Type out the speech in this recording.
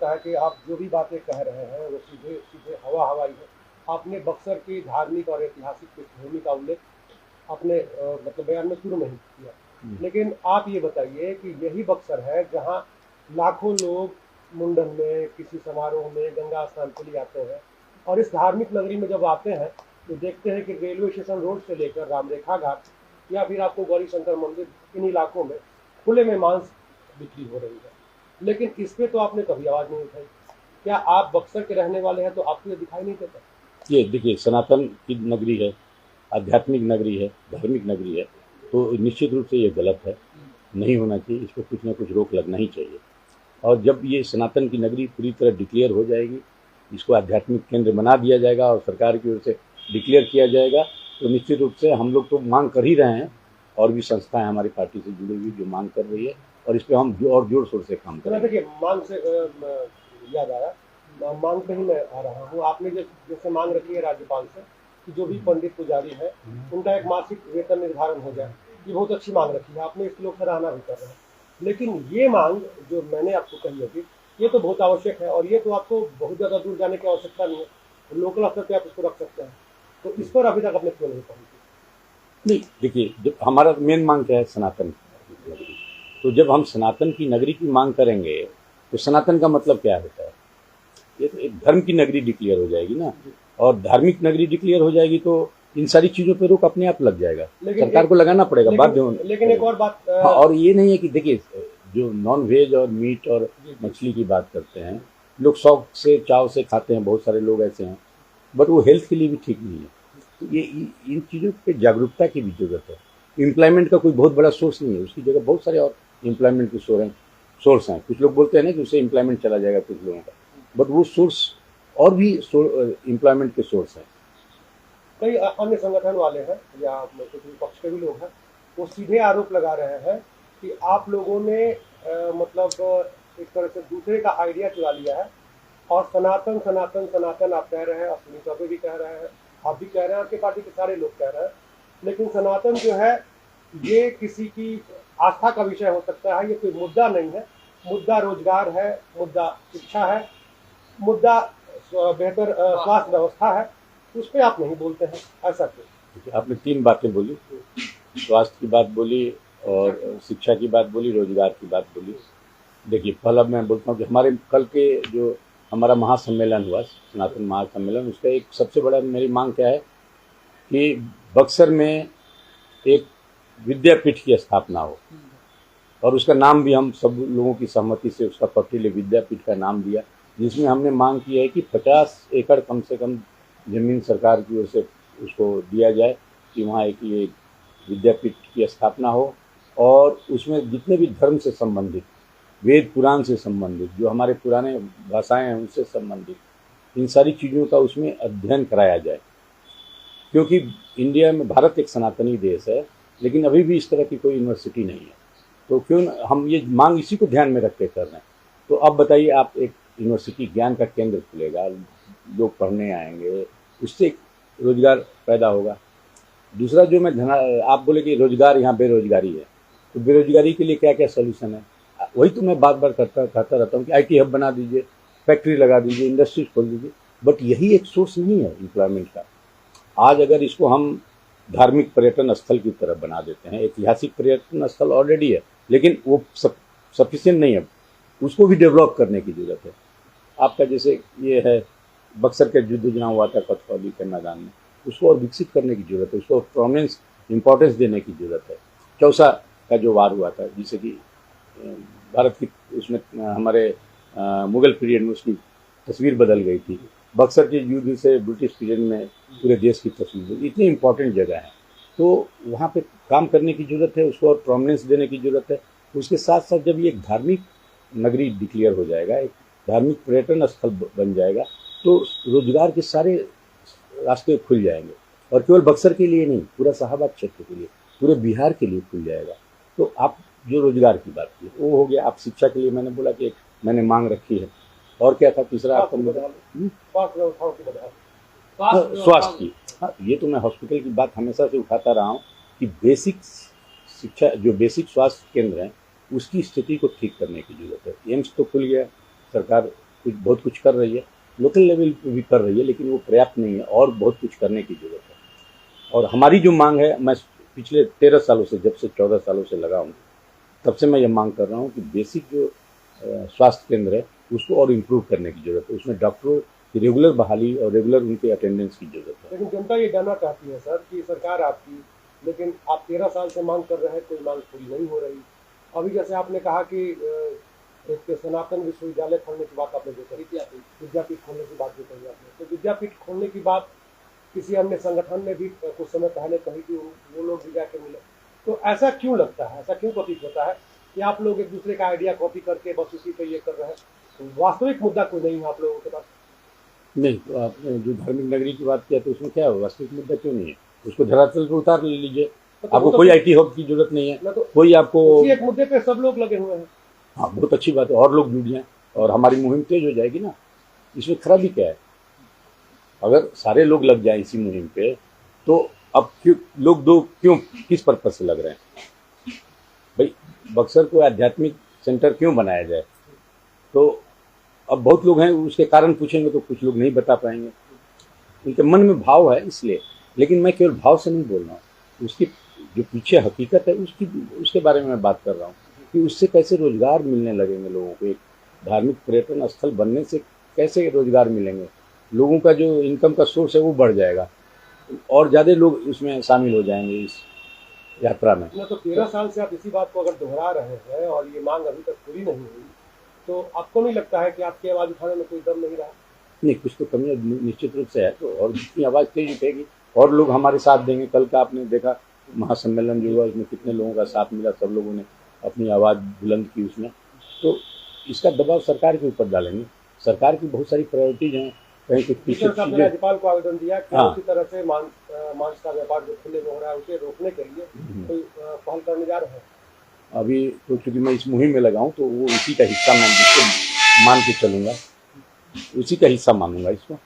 लगता है कि आप जो भी बातें कह रहे हैं वो सीधे सीधे हवा हवाई है। आपने बक्सर की धार्मिक और ऐतिहासिक पृष्ठभूमि का उल्लेख अपने मतलब बयान में शुरू नहीं किया, लेकिन आप ये बताइए कि यही बक्सर है जहाँ लाखों लोग मुंडन में, किसी समारोह में गंगा स्नान के लिए आते हैं, और इस धार्मिक नगरी में जब आते हैं तो देखते हैं कि रेलवे स्टेशन रोड से लेकर रामरेखा घाट या फिर आपको गौरी शंकर मंदिर, इन इलाकों में खुले में मांस बिक्री हो रही है, लेकिन इस पे तो आपने कभी आवाज नहीं उठाई। क्या आप बक्सर के रहने वाले हैं तो आपको ये दिखाई नहीं देता? ये देखिए, सनातन की नगरी है, आध्यात्मिक नगरी है, धार्मिक नगरी है, तो निश्चित रूप से ये गलत है, नहीं होना चाहिए। इस पर कुछ ना कुछ रोक लगना ही चाहिए। और जब ये सनातन की नगरी पूरी तरह डिक्लेयर हो जाएगी, इसको आध्यात्मिक केंद्र बना दिया जाएगा और सरकार की ओर से डिक्लेयर किया जाएगा, तो निश्चित रूप से हम लोग तो मांग कर ही रहे हैं, और भी संस्थाएं हमारी पार्टी से जुड़ी हुई जो मांग कर रही है, और इस पर हम और जोर शोर से काम करेंगे। देखिए, मांग से याद आया, मांग पे ही मैं आ रहा हूँ। आपने जैसे मांग रखी है राज्यपाल से कि जो भी पंडित पुजारी है उनका एक मासिक वेतन निर्धारण हो जाए, ये बहुत अच्छी मांग रखी है आपने, इसकी लोग सराहना भी कर रहे हैं। लेकिन ये मांग जो मैंने आपको कही होगी, ये तो बहुत आवश्यक है, और ये तो आपको बहुत ज़्यादा दूर जाने की आवश्यकता नहीं है, लोकल स्तर पर आप इसको रख सकते हैं। तो इस पर अभी तक आपने क्यों नहीं पहुंची? नहीं, देखिए, जब हमारा मेन मांग क्या है, सनातन की नगरी। तो जब हम सनातन की नगरी की मांग करेंगे तो सनातन का मतलब क्या होता है? ये तो एक धर्म की नगरी डिक्लेयर हो जाएगी ना, और धार्मिक नगरी डिक्लेयर हो जाएगी तो इन सारी चीजों पे रोक अपने आप लग जाएगा, सरकार को लगाना पड़ेगा, बाध्य होना। लेकिन एक और बात, हाँ, और ये नहीं है कि देखिए, जो नॉन वेज और मीट और मछली की बात करते हैं, लोग शौक से चाव से खाते हैं, बहुत सारे लोग ऐसे हैं, बट वो हेल्थ के लिए भी ठीक नहीं है। तो ये इन चीज़ों पे जागरूकता की भी जरूरत है। एम्प्लॉयमेंट का कोई बहुत बड़ा सोर्स नहीं है, उसकी जगह बहुत सारे और एम्प्लॉयमेंट के सोर्स हैं। कुछ लोग बोलते हैं ना कि उससे एम्प्लॉयमेंट चला जाएगा कुछ लोगों का, बट वो सोर्स और भी एम्प्लॉयमेंट के सोर्स हैं। कई अन्य संगठन वाले हैं या कुछ विपक्ष के भी लोग हैं, वो सीधे आरोप लगा रहे हैं कि आप लोगों ने मतलब एक तरह से दूसरे का आइडिया चुरा लिया है, और सनातन सनातन सनातन आप कह रहे हैं, अश्विनी चौबे भी कह रहे हैं, आप भी कह रहे हैं, आपके पार्टी के सारे लोग कह रहे हैं, लेकिन सनातन जो है ये किसी की आस्था का विषय हो सकता है, ये कोई मुद्दा नहीं है। मुद्दा रोजगार है, मुद्दा शिक्षा है, मुद्दा बेहतर स्वास्थ्य व्यवस्था है, उस पर आप नहीं बोलते हैं, ऐसा क्यों? आपने 3 बातें बोली, स्वास्थ्य की बात बोली और शिक्षा की बात बोली, रोजगार की बात बोली। देखिए, पहला मैं बोलता हूँ कि हमारे कल के जो हमारा महासम्मेलन हुआ, सनातन महासम्मेलन, उसका एक सबसे बड़ा मेरी मांग क्या है कि बक्सर में एक विद्यापीठ की स्थापना हो, और उसका नाम भी हम सब लोगों की सहमति से उसका पट्टीले विद्यापीठ का नाम दिया, जिसमें हमने मांग की है कि 50 एकड़ कम से कम जमीन सरकार की ओर से उसको दिया जाए कि वहाँ एक ये विद्यापीठ की स्थापना हो, और उसमें जितने भी धर्म से संबंधित, वेद पुराण से संबंधित, जो हमारे पुराने भाषाएं हैं उनसे संबंधित, इन सारी चीज़ों का उसमें अध्ययन कराया जाए। क्योंकि इंडिया में, भारत एक सनातनी देश है, लेकिन अभी भी इस तरह की कोई यूनिवर्सिटी नहीं है, तो क्यों हम ये मांग इसी को ध्यान में रख के कर रहे हैं। तो अब बताइए, आप एक यूनिवर्सिटी, ज्ञान का केंद्र खुलेगा, लोग पढ़ने आएंगे, उससे रोजगार पैदा होगा। दूसरा जो आप बोले कि रोजगार, यहाँ बेरोजगारी है, तो बेरोजगारी के लिए क्या क्या सोल्यूशन है, वही तो मैं बार बार कहता रहता हूँ कि IT हब बना दीजिए, फैक्ट्री लगा दीजिए, इंडस्ट्रीज खोल दीजिए, बट यही एक सोर्स नहीं है एम्प्लॉयमेंट का। आज अगर इसको हम धार्मिक पर्यटन स्थल की तरफ बना देते हैं, ऐतिहासिक पर्यटन स्थल ऑलरेडी है, लेकिन वो सफिशिएंट नहीं है, उसको भी डेवलप करने की जरूरत है। आपका जैसे ये है, बक्सर का युद्ध जहाँ हुआ था कथकली के मैदान में, उसको और विकसित करने की जरूरत है, उसको प्रोमिनेंस इम्पोर्टेंस देने की जरूरत है। चौसा का जो वार हुआ था, जिससे कि भारत की उसमें हमारे मुगल पीरियड में उसकी तस्वीर बदल गई थी, बक्सर के युद्ध से ब्रिटिश पीरियड में पूरे देश की तस्वीर, इतनी इम्पोर्टेंट जगह है, तो वहाँ पे काम करने की जरूरत है, उसको और प्रोमिनेंस देने की जरूरत है। उसके साथ साथ जब ये एक धार्मिक नगरी डिक्लेयर हो जाएगा, एक धार्मिक पर्यटन स्थल बन जाएगा, तो रोजगार के सारे रास्ते खुल जाएंगे, और केवल बक्सर के लिए नहीं, पूरा शाहाबाद क्षेत्र के लिए, पूरे बिहार के लिए खुल जाएगा। तो आप जो रोजगार की बात की वो हो गया। आप शिक्षा के लिए मैंने बोला कि एक मैंने मांग रखी है, और क्या था तीसरा आपको? स्वास्थ्य की। हाँ, ये तो मैं हॉस्पिटल की बात हमेशा से उठाता रहा हूँ कि बेसिक शिक्षा, जो बेसिक स्वास्थ्य केंद्र हैं, उसकी स्थिति को ठीक करने की जरूरत है। एम्स तो खुल गया, सरकार कुछ बहुत कुछ कर रही है, लोकल लेवल पे भी कर रही है, लेकिन वो पर्याप्त नहीं है और बहुत कुछ करने की जरूरत है। और हमारी जो मांग है, मैं पिछले 13 सालों से, जब से 14 सालों से लगा हूँ, तब से मैं ये मांग कर रहा हूँ कि बेसिक जो स्वास्थ्य केंद्र है उसको और इम्प्रूव करने की जरूरत है। उसमें डॉक्टरों की रेगुलर बहाली और रेगुलर उनके अटेंडेंस की जरूरत है। लेकिन जनता ये जानना चाहती है सर कि सरकार आपकी, लेकिन आप 13 साल से मांग कर रहे हैं, कोई मांग पूरी नहीं हो रही। अभी जैसे आपने कहा कि एक सनातन विश्वविद्यालय खोलने की बात आपने जो कही थी, विद्यापीठ खोलने की बात जो कही आपने, तो विद्यापीठ खोलने की बात किसी अन्य संगठन ने भी कुछ समय पहले कही थी, वो लोग भी जाके मिले। तो ऐसा क्यों लगता है, ऐसा क्यों प्रतीत होता है कि आप लोग एक दूसरे का आइडिया कॉपी करके बस उसी पे ये कर रहे हैं? तो वास्तविक मुद्दा कोई नहीं है आप लोगों के पास? नहीं, तो आपने जो धार्मिक नगरी की बात किया, तो उसमें क्या है, वास्तविक मुद्दा क्यों नहीं है? उसको धरातल पर उतार लीजिए। आपको कोई IT हब की जरूरत नहीं है, तो कोई आपको उसी एक मुद्दे पे सब लोग लगे हुए हैं। हाँ, बहुत अच्छी बात है, और लोग जुड़ जाएं और हमारी मुहिम तेज हो जाएगी ना। इसमें खराबी क्या है? अगर सारे लोग लग जाएं इसी मुहिम पे, तो अब क्यों लोग दो क्यों, किस पर्पज से लग रहे हैं भाई? बक्सर को आध्यात्मिक सेंटर क्यों बनाया जाए? तो अब बहुत लोग हैं, उसके कारण पूछेंगे तो कुछ लोग नहीं बता पाएंगे, उनके मन में भाव है इसलिए। लेकिन मैं केवल भाव से नहीं बोल रहा हूँ, उसकी जो पीछे हकीकत है उसके बारे में मैं बात कर रहा हूँ कि उससे कैसे रोजगार मिलने लगेंगे लोगों को। एक धार्मिक पर्यटन स्थल बनने से कैसे रोजगार मिलेंगे, लोगों का जो इनकम का सोर्स है वो बढ़ जाएगा और ज़्यादा लोग इसमें शामिल हो जाएंगे इस यात्रा में। तो 13 साल से आप इसी बात को अगर दोहरा रहे हैं और ये मांग अभी तक पूरी नहीं हुई, तो आपको नहीं लगता है कि आपकी आवाज़ उठाने में कोई दम नहीं रहा? नहीं, कुछ तो कमी निश्चित रूप से है, तो और जितनी आवाज़ तेज उठेगी और लोग हमारे साथ देंगे। कल का आपने देखा महासम्मेलन जो हुआ, उसमें कितने लोगों का साथ मिला, सब लोगों ने अपनी आवाज़ बुलंद की उसमें। तो इसका दबाव सरकार के ऊपर डालेंगे। सरकार की बहुत सारी प्रायोरिटीज हैं, कहीं कुछ पीछे आपने राज्यपाल को आवेदन दिया कि हाँ, उसी तरह से मांस का व्यापार जो खुले में हो रहा है उसे रोकने के लिए कोई पहल करने जा रहे हैं? अभी तो चूंकि मैं इस मुहिम में लगा हूँ, तो वो उसी का हिस्सा मैं मान के चलूँगा, उसी का हिस्सा मानूंगा इसको।